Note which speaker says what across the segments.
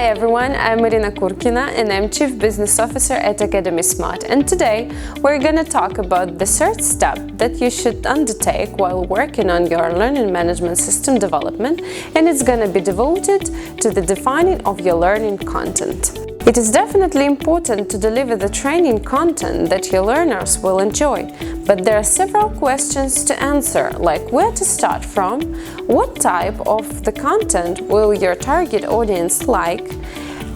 Speaker 1: everyone, I'm Marina Kurkina and I'm Chief Business Officer at Academy Smart, and today we're going to talk about the third step that you should undertake while working on your learning management system development, and it's going to be devoted to the defining of your learning content. It is definitely important to deliver the training content that your learners will enjoy, but there are several questions to answer, like where to start from, what type of the content will your target audience like,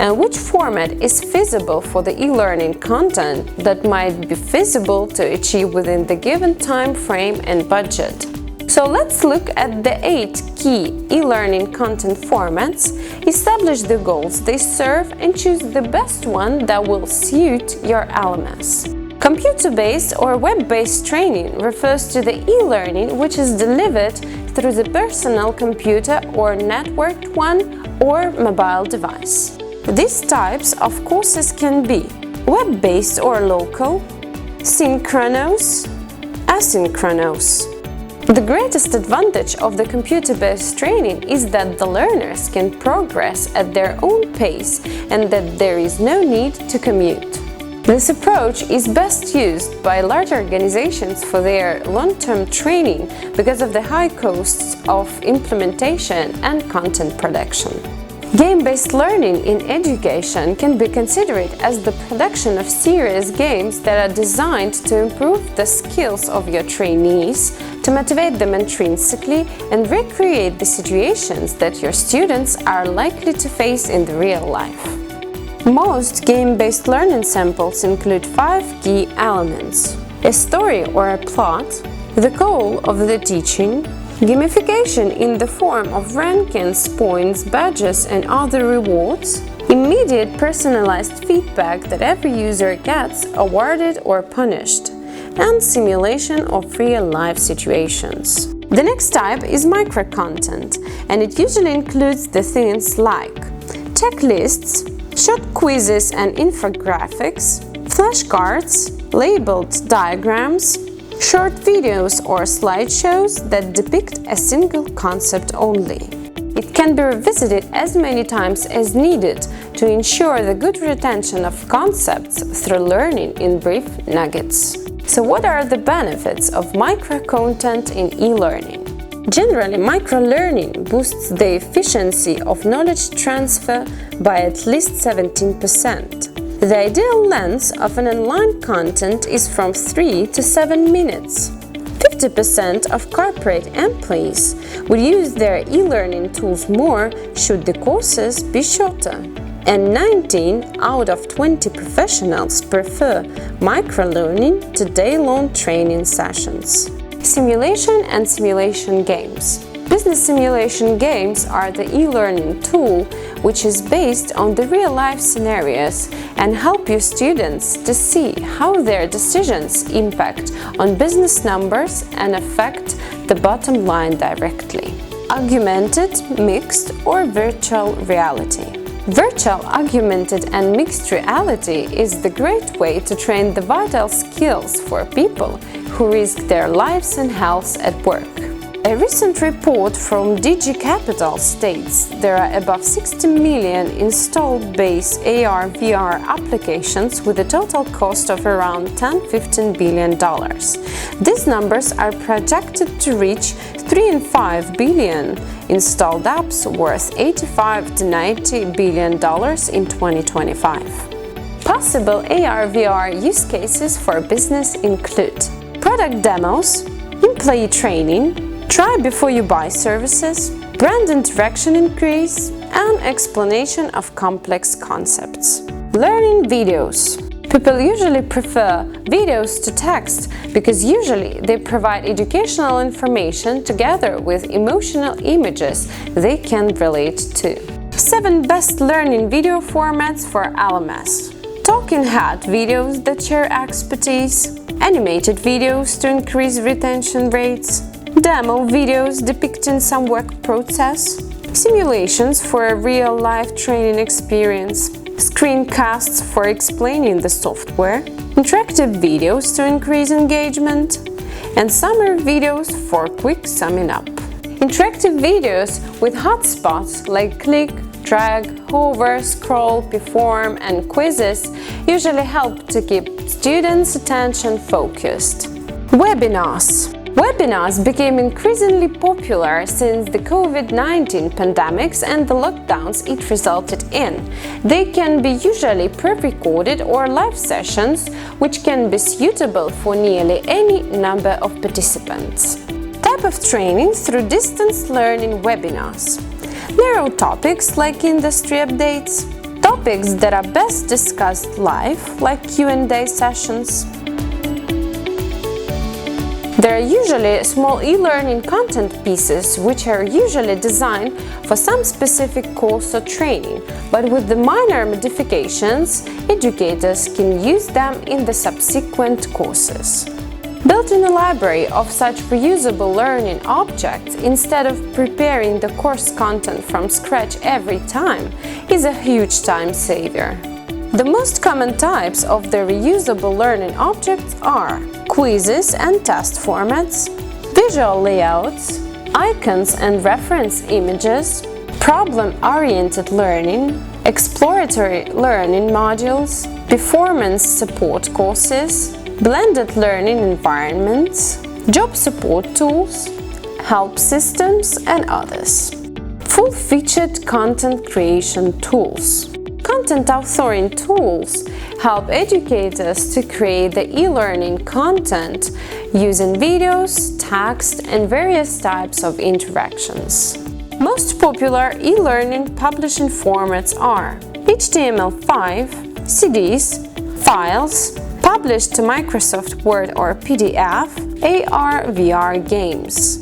Speaker 1: and which format is feasible for the e-learning content that might be feasible to achieve within the given time frame and budget. So let's look at the 8 key e-learning content formats, establish the goals they serve, and choose the best one that will suit your LMS. Computer-based or web-based training refers to the e-learning which is delivered through the personal computer or networked one or mobile device. These types of courses can be web-based or local, synchronous, asynchronous. The greatest advantage of the computer-based training is that the learners can progress at their own pace and that there is no need to commute. This approach is best used by large organizations for their long-term training because of the high costs of implementation and content production. Game-based learning in education can be considered as the production of serious games that are designed to improve the skills of your trainees, to motivate them intrinsically, and recreate the situations that your students are likely to face in the real life. Most game-based learning samples include 5 key elements: a story or a plot, the goal of the teaching, gamification in the form of rankings, points, badges, and other rewards, immediate personalized feedback that every user gets awarded or punished, and simulation of real-life situations. The next type is micro-content, and it usually includes the things like checklists, short quizzes and infographics, flashcards, labeled diagrams, short videos or slideshows that depict a single concept only. It can be revisited as many times as needed to ensure the good retention of concepts through learning in brief nuggets. So what are the benefits of micro-content in e-learning? Generally, micro-learning boosts the efficiency of knowledge transfer by at least 17%. The ideal length of an online content is from 3 to 7 minutes. 50% of corporate employees will use their e-learning tools more should the courses be shorter. And 19 out of 20 professionals prefer micro-learning to day-long training sessions. Simulation and simulation games. Business simulation games are the e-learning tool which is based on the real-life scenarios and help your students to see how their decisions impact on business numbers and affect the bottom line directly. Augmented, mixed, or virtual reality. Virtual, augmented, and mixed reality is the great way to train the vital skills for people who risk their lives and health at work. A recent report from DG Capital states there are above 60 million installed base AR/VR applications with a total cost of around $10–15 billion. These numbers are projected to reach 3 and 5 billion installed apps worth $85–90 billion in 2025. Possible AR/VR use cases for business include product demos, employee training, try before you buy services, brand interaction increase, and explanation of complex concepts. Learning videos. People usually prefer videos to text because usually they provide educational information together with emotional images they can relate to. 7 best learning video formats for LMS. Talking head videos that share expertise, animated videos to increase retention rates, demo videos depicting some work process, simulations for a real-life training experience, screencasts for explaining the software, interactive videos to increase engagement, and summary videos for quick summing up. Interactive videos with hotspots like click, drag, hover, scroll, perform, and quizzes usually help to keep students' attention focused. Webinars. Webinars became increasingly popular since the COVID-19 pandemics and the lockdowns it resulted in. They can be usually pre-recorded or live sessions, which can be suitable for nearly any number of participants. Type of training through distance learning webinars. Narrow topics like industry updates. Topics that are best discussed live, like Q&A sessions. There are usually small e-learning content pieces which are usually designed for some specific course or training, but with the minor modifications, educators can use them in the subsequent courses. Built-in a library of such reusable learning objects instead of preparing the course content from scratch every time is a huge time saver. The most common types of the reusable learning objects are quizzes and test formats, visual layouts, icons and reference images, problem-oriented learning, exploratory learning modules, performance support courses, blended learning environments, job support tools, help systems, and others. Full-featured content creation tools. Content authoring tools help educators to create the e-learning content using videos, text, and various types of interactions. Most popular e-learning publishing formats are HTML5, CDs, files, published to Microsoft Word or PDF, AR/VR games.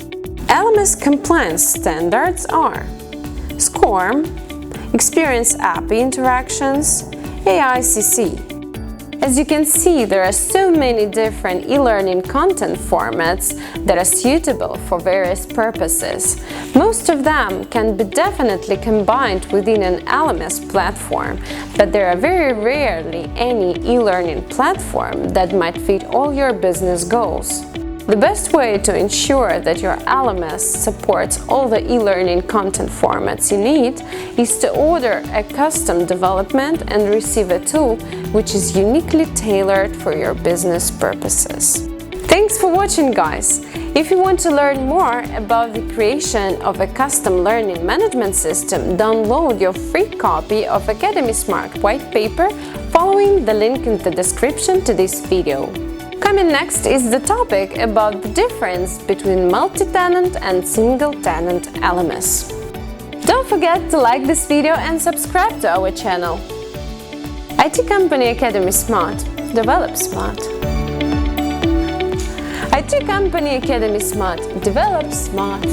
Speaker 1: LMS compliance standards are SCORM, Experience API Interactions, AICC. As you can see, there are so many different e-learning content formats that are suitable for various purposes. Most of them can be definitely combined within an LMS platform, but there are very rarely any e-learning platform that might fit all your business goals. The best way to ensure that your LMS supports all the e-learning content formats you need is to order a custom development and receive a tool which is uniquely tailored for your business purposes. Thanks for watching, guys! If you want to learn more about the creation of a custom learning management system, download your free copy of Academy Smart white paper following the link in the description to this video. Coming next is the topic about the difference between multi-tenant and single-tenant LMS. Don't forget to like this video and subscribe to our channel. IT Company Academy Smart. Develop smart. IT Company Academy Smart. Develop smart.